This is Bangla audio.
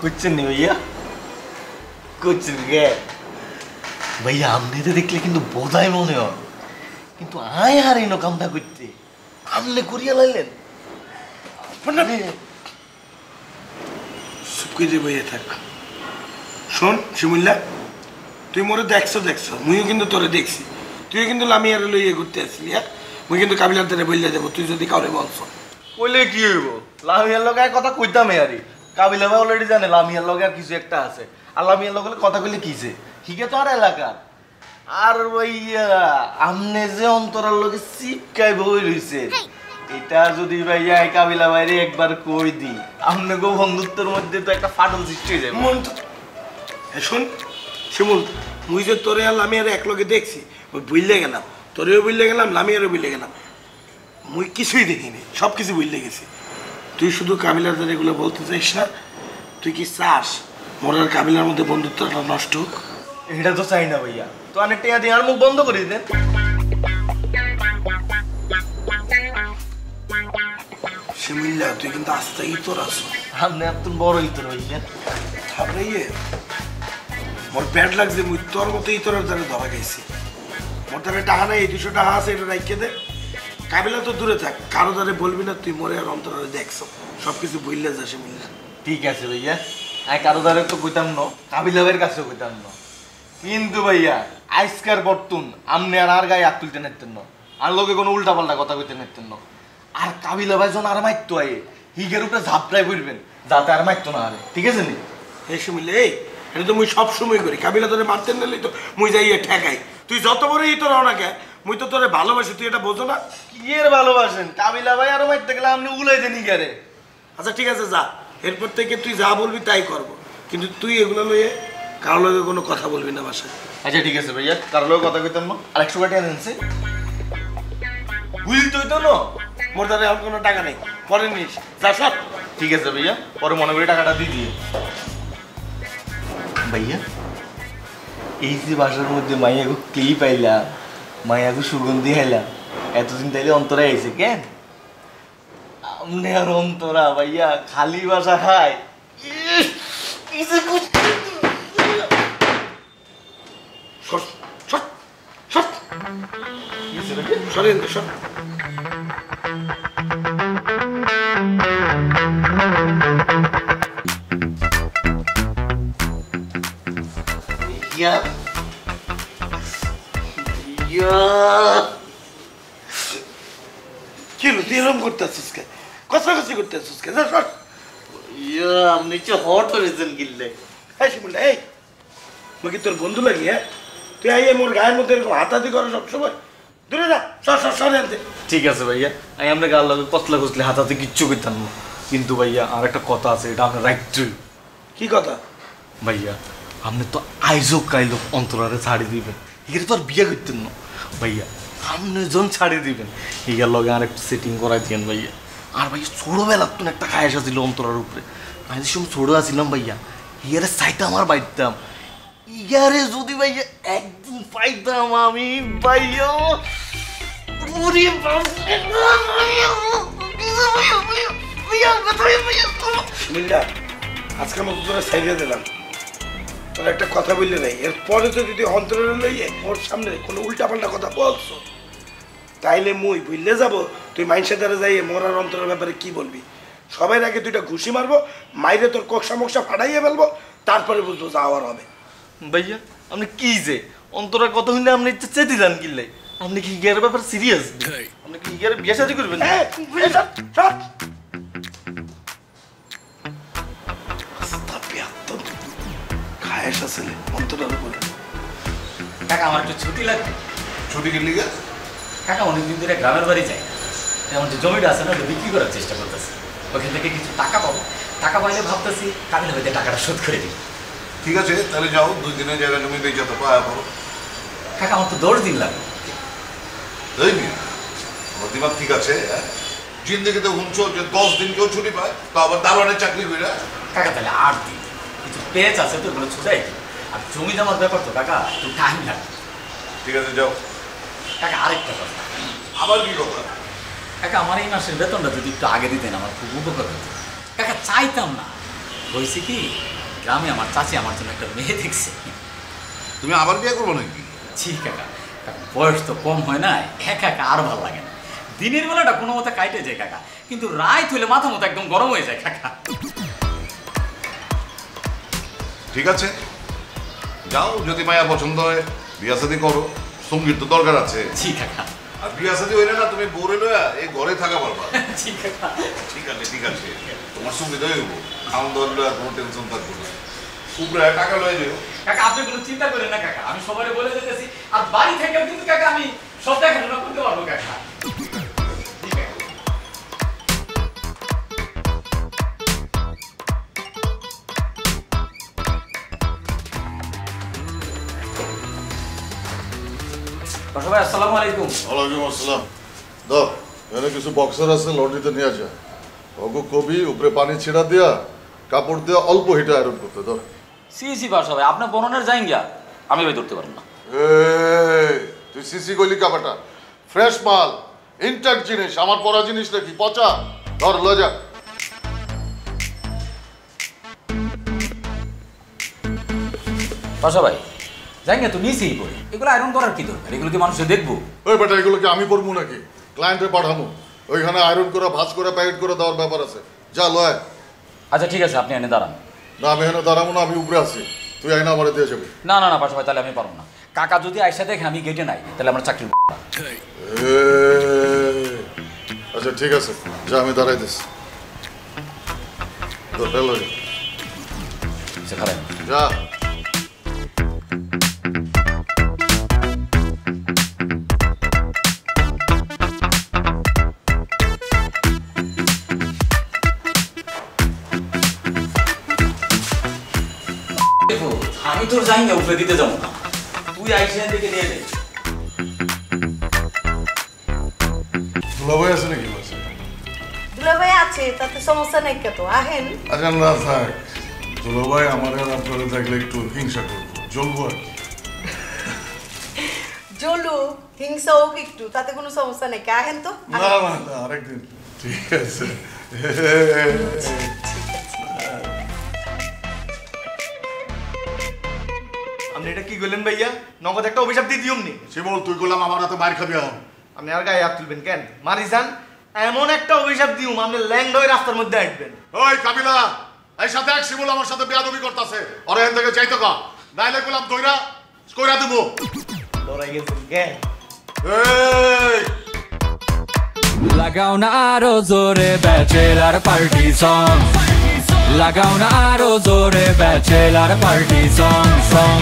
कुछ नहीं भैया कुछ गे भैया हमने तो देखले কিন্তু বোধাই মনে হয় কিন্তু আয় হারিনো কামটা করতে আমনে করিয়া লাইলেন মানে সুকুইরে বইয়ে থাক শোন শিমুল্লা তুই মোরে দেখছো মুইও কিন্তু তোরে দেখছি তুই কিন্তু লামিয়ারে লইয়ে ঘুরতে আসলি হ্যাঁ মুই কিন্তু কাবিলার ধারে বইলা দেব তুই যদি কাউরে বলছ কইলে কি হইব লামিয়ার লগে কথা কইতামে আরি কাবিলা ভাই অলরেডি জানে লামিয়ার লগে আর কিছু একটা আছে আর লামিয়ার লগে কথা কইলে কিছে হিগে তো আর এলাকা আর ভাইয়া আমনে যে অন্তরার লগে চিপকাই বই রইছে এটা যদি ভাইয়া কাবিলা ভাইরে একবার কই দি আমনে গো বন্ধুত্বের মধ্যে তো একটা ফাটল সৃষ্টি হয়ে যাবে মন তো শুন শিমুল মুই যে তোরে আর লামিয়ারে এক লগে দেখছি ওই বুইলে গেলাম তোরেও বুইলে গেলাম লামিয়ারও বুইলে গেলাম মুই কিছুই দেখিনি সব কিছু বুইলে গেছি তুই শুধু কাবিলার ধারে এগুলো বলতে চাইস না তুই কি চাস মোর আর কাবিলার মধ্যে বন্ধুত্বটা নষ্ট হোক এটা তো চাই না ভাইয়া তো অনেক টাকা দিয়ে আর মুখ বন্ধ করে দেন শিমুল্লা তুই কিন্তু আস্তে ইতর আছো আপনি এত বড় ইতর ভাইয়া তারপরে মোর ব্যাড লাগছে মুই তোর মতো ইতরের ধারে ধরা গেছি মোর ধারে টাকা নাই 200 টাকা আছে এটা রাইখে দে কাবিলা তো দূরে থাক কারো ধারে বলবি না তুই মোরে আর অন্তরে দেখছো সবকিছু ভুললে যা শিমুল্লা ঠিক আছে ভাইয়া আমি কারো দ্বারা তো কইতাম না কাবিলা ভাইয়ের কাছেও কইতাম না কিন্তু ভাইয়া আজকার বর্তুন আমনে আর গায়ে হাত তুলতে নিতেন না আর লোকে কোনো উল্টা পাল্টা কথা কইতে নিতেন না আর কাবিলা ভাই যখন আর মাইতো আয়ে হিগের উপরে ঝাপটাই পড়বেন যাতে আর মাইতো না আরে ঠিক আছে নি এই শিমুল্লা এই এটা তো মুই সব সময় করি কাবিলা তোরে মারতে নিলেই তো মুই যাইয়ে ঠেকাই তুই যত বড় ইতর হও না কে মুই তো তোরে ভালোবাসি তুই এটা বোঝো না কি এর ভালোবাসেন কাবিলা ভাই আর মাইতে গেলে আপনি উলাই দেনি গেরে আচ্ছা ঠিক আছে যা এরপর থেকে তুই যা বলবি তাই করবো কিন্তু তুই এগুলো লইয়ে কারোর লগে কোনো কথা বলবি না বাসায় আচ্ছা ঠিক আছে ভাইয়া কারো লগে কথা কইতাম না আর 100 টাকা দেনছে বুঝলি তুই তো না মোর দ্বারা এখন কোনো টাকা নেই পরে নিস যা সব ঠিক আছে ভাইয়া পরে মনে করে টাকাটা দিয়ে দিয়ে ভাইয়া এই যে বাসার মধ্যে মাইয়াগো ক্লি পাইলাম মাইয়াগো সুগন্ধি খাইলাম এতদিন তাইলে অন্তরা আইছে কেন আমনে আর অন্তরা ভাইয়া খালি বাসা খায় সর সর সর সরেন সর Yeah. কি হলো তুই এরকম করতে আসছিস কে কষাকষি করতে আসছিস কে যা সর আপনি যে হট হয়েছেন গিললে হ্যাঁ শিমুল্লা এই মুই কি তোর বন্ধু লাগি হ্যাঁ তুই আইয়ে মোর গায়ের মধ্যে এরকম হাতাহাতি করো সবসময় দূরে যা সর সর সর আনতে ঠিক আছে ভাইয়া আমি আমরা গাল লাগে কতলা কষলে হাতাতে কিচ্ছু করতাম না কিন্তু ভাইয়া আর একটা কথা আছে এটা আপনার রাইট কি কথা ভাইয়া আপনি তো আইজো কাইলো অন্তরারে ছাড়ি দিবেন এখানে তো আর বিয়ে করতেন না ভাইয়া আপনি জন ছাড়ি দিবেন এগার লগে আর একটু সেটিং করাই দিয়েন ভাইয়া আর ভাইয়া ছোটোবেলার তো একটা খায় আসা ছিল অন্তরার উপরে আমি যে সময় ছোটো আসছিলাম ভাইয়া ইয়ারে সাইটা আমার বাইতাম ইয়ারে যদি ভাইয়া একদিন পাইতাম আমি ভাইয়া শিমুল্লা আজকে মতো তোরা সাইডে দিলাম তোর একটা কথা বললে নাই এরপরে তো যদি অন্তরের লইয়ে ওর সামনে কোনো উল্টাপাল্টা কথা বলছো তাইলে মুই বুঝলে যাব তুই মাইনসের দ্বারা যাইয়ে মোর আর অন্তরের ব্যাপারে কি বলবি সবাই আগে দুইটা ঘুষি মারবো মাইরে তোর কক্সা মকসা ফাটাইয়ে ফেলবো তারপরে বুঝবো যাওয়ার হবে ভাইয়া আপনি কি যে অন্তরার কথা শুনে আপনি চেতে যান কিনলে আপনি কি হিগারের ব্যাপার সিরিয়াস আপনি কি হিগারের বিয়ে শাদী করবেন খায়েস আছে অন্তরার উপরে কাকা আমার একটু ছুটি লাগবে ছুটি কিনলি গা কাকা অনেকদিন ধরে গ্রামের বাড়ি যাই যেমন যে জমিটা আছে না ওটা বিক্রি করার চেষ্টা করতেছি ওখান থেকে কিছু টাকা পাবো টাকা পাইলে ভাবতেছি কাবিল হইতে টাকাটা শোধ করে দিই ঠিক আছে তাহলে যাও 2 দিনের জায়গা জমি বেচা তো পাওয়া পাবো কাকা আমার তো 10 দিন লাগবে এই নিয়ে আমার দিমাগ ঠিক আছে জিন্দগিতে শুনছো যে 10 দিন কেউ ছুটি পায় তো আবার দারোয়ানের চাকরি করে কাকা তাহলে 8 দিন কিছু পেজ আছে তো ওগুলো ছুটাই আর জমি জমার ব্যাপার তো কাকা একটু টাইম লাগবে ঠিক আছে যাও কাকা আরেকটা কথা আবার কি কথা কাকা আমার এই মাসের বেতনটা যদি একটু আগে দিতেন আমার খুব উপকার হতো কাকা চাইতাম না হয়েছে কি গ্রামে আমার চাচি আমার জন্য একটা মেয়ে দেখছে। তুমি আবার বিয়ে করবো নাকি? ছি কাকা, বয়স তো কম হয় না, একা একা আর ভালো লাগে না। দিনের বেলাটা কোনো মতো কাটে যায় কাকা, কিন্তু রাত হইলে মাথা মতো একদম গরম হয়ে যায় কাকা। ঠিক আছে, যাও, যদি মায়া পছন্দ হয় বিয়া শাদী করো, সঙ্গীত তো দরকার আছে। জি কাকা। আর বিয়া শাদী হইলে না তুমি বোরে লয়া এই ঘরে থাকা পারবা। জি কাকা। ঠিক আছে ঠিক আছে, তোমার সঙ্গীত হইব, খাওয়ান দাওয়ার লয়া কোনো টেনশন থাকবে না। উপরে টাকা লয়ে যাও কাকা, আপনি কোনো চিন্তা করেন না কাকা, আমি সবাই বলে যেতেছি। আর বাড়ি থেকেও কিন্তু কাকা আমি সব দেখাশোনা করতে পারবো কাকা। ভাই আসসালামু আলাইকুম। ওয়ালাইকুম আসসালাম। দাও, এখানে কিছু বক্সার আছে, লন্ড্রিতে নিয়ে যা। ওগো কবি উপরে পানি ছিড়া দিয়া কাপড় দিয়ে অল্প হিটে আয়রন করতে দাও। সি বাসা ভাই, আপনার বননের যাই গিয়া আমি ভাই ধরতে পারবো না। তুই সিসি কইলি কাপাটা, ফ্রেশ মাল, ইনট্যাক্ট জিনিস, আমার পরা জিনিস নাকি পচা? ধর লয়ে যা। বাসা ভাই যাই গিয়া তো নিচেই পড়ে, এগুলো আয়রন করার কি দরকার? এগুলো কি মানুষে দেখবো? ওই বেটা, এগুলোকে আমি পরবো নাকি? ক্লায়েন্টে পাঠাবো, ওইখানে আয়রন করে ভাঁজ করে প্যাকেট করে দেওয়ার ব্যাপার আছে। যা লয়। আচ্ছা ঠিক আছে, আপনি এনে দাঁড়ান। না, আমি এখানে দাঁড়াবো না, আমি উপরে আছি, তুই আইনা আমার দিয়ে যাবি। না না না বাসা ভাই, তাহলে আমি পারবো না। কাকা যদি আইসা দেখে আমি গেটে নাই, তাহলে আমার চাকরি। আচ্ছা ঠিক আছে, যা, আমি দাঁড়াই দিচ্ছি। যা। আমি তোর যাই না, উপরে দিতে যাবো না, তুই আইসা দেখে নিয়ে যাই। দুলাভাই আছে নাকি বাসে? দুলাভাই আছে, তাতে সমস্যা নেই কত, আহেন। আচ্ছা না থাক, দুলাভাই আমার আর আপনারা থাকলে একটু হিংসা করবো, জ্বলবো আর কি। জলু হিংসা হোক একটু, তাতে কোনো সমস্যা নেই, আহেন তো। না না না, আরেকদিন। ঠিক আছে। আপনি এটা কি করলেন ভাইয়া? নগদ একটা অভিশাপ দিয়ে দিউমনি। শিমল, তুই করলাম আমার হাতে মার খাবি এখন। আপনি আর গায়ে হাত তুলবেন কেন? মারি যান, এমন একটা অভিশাপ দিউম আপনি ল্যাংড হয়ে রাস্তার মধ্যে আসবেন। ওই কাবিলা, এই সাথে এক শিমুল আমার সাথে বেয়াদবি করতেছে, ওরা এখান থেকে চাইতো কা, নাইলে গোলাম দইরা কইরা দেব। লড়াই গেছেন কেন? এই লাগাও না আরো জোরে ব্যাচেলার পার্টি সং, লাগাও না আরো জোরে ব্যাচেলার পার্টি সং।